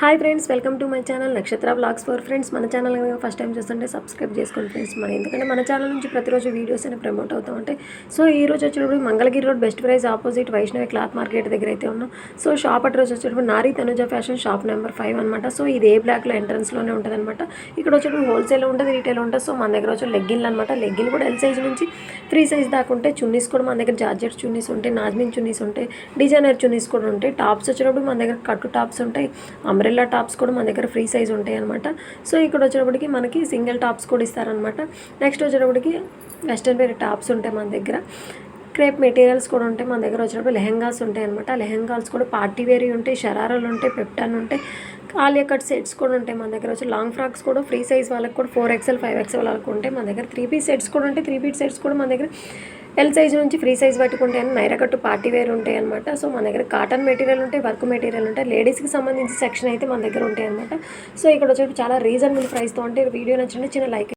Hi friends, welcome to my channel నక్షత్ర blogs for friends. మన channel కనుక first time చూస్తుంటే సబ్స్క్రైబ్ చేసుకోండి ఫ్రెండ్స్. మరి ఎందుకంటే మన ఛానల్ నుంచి ప్రతిరోజు వీడియోస్ అనేవి ప్రమోట్ అవుతూ ఉంటాయి. సో ఈ రోజు వచ్చేటప్పుడు Mangalagiri road best price opposite Vaishnavi cloth market దగ్గర అయితే ఉన్నాం. సో షాప్ అడ్రస్ వచ్చేటప్పుడు నారీ తనుజ ఫ్యాషన్ షాప్ నెంబర్ 5 అనమాట. సో ఇది ఏ బ్లాక్లో ఎంట్రన్స్లోనే ఉంటుంది అనమాట. ఇక్కడ వచ్చేటప్పుడు హోల్సేల్ ఉంటుంది, రీటైల్ ఉంటుంది. సో మన దగ్గర వచ్చి లెగ్గిన్లు అనమాట. లెగ్గిన్ కూడా ఎల్ సైజ్ నుంచి ఫ్రీ సైజ్ దాకా ఉంటాయి. చున్నీస్ కూడా మన దగ్గర జార్జెట్ చున్నీస్ ఉంటాయి, నాజ్మిన్ చున్నీస్ ఉంటాయి, డిజైనర్ చున్నీస్ కూడా ఉంటాయి. టాప్స్ వచ్చేటప్పుడు మన దగ్గర కట్టు టాప్స్ ఉంటాయి, అంబ్రెల్లా టాప్స్ కూడా మన దగ్గర ఫ్రీ సైజ్ ఉంటాయి అనమాట. సో ఇక్కడ వచ్చేటప్పటికి మనకి సింగిల్ టాప్స్ కూడా ఇస్తారనమాట. నెక్స్ట్ వచ్చేటప్పటికి వెస్ట్రన్ వేర్ టాప్స్ ఉంటాయి మన దగ్గర. క్రేప్ మెటీరియల్స్ కూడా ఉంటాయి మన దగ్గర. వచ్చేటప్పుడు లెహెంగాస్ ఉంటాయి అనమాట. లెహెంగాస్ కూడా పార్టీ వేరీ ఉంటాయి, షరారాలు ఉంటాయి, పెప్టాన్ ఉంటాయి, ఆలియా కట్ సెట్స్ కూడా ఉంటాయి మన దగ్గర. వచ్చి లాంగ్ ఫ్రాక్స్ కూడా ఫ్రీ సైజ్ వాళ్ళకి కూడా 4XL 5XL వాళ్ళకి ఉంటాయి మన దగ్గర. 3 పీస్ సెట్స్ కూడా ఉంటాయి. 3 పీస్ సెట్స్ కూడా మన దగ్గర ఎల్ సైజ్ నుంచి ఫ్రీ సైజ్ పట్టుకుంటాయని నైరా కట్టు పార్టీ వేర్ ఉంటాయి అనమాట. సో మన దగ్గర కాటన్ మెటీరియల్ ఉంటాయి, వర్క్ మెటీరియల్ ఉంటాయి. లేడీస్కి సంబంధించి సెక్షన్ అయితే మన దగ్గర ఉంటాయి అనమాట. సో ఇక్కడ వచ్చేటప్పుడు చాలా రీజనబుల్ ప్రైస్తో ఉంటే వీడియో నచ్చింటే చిన్న లైక్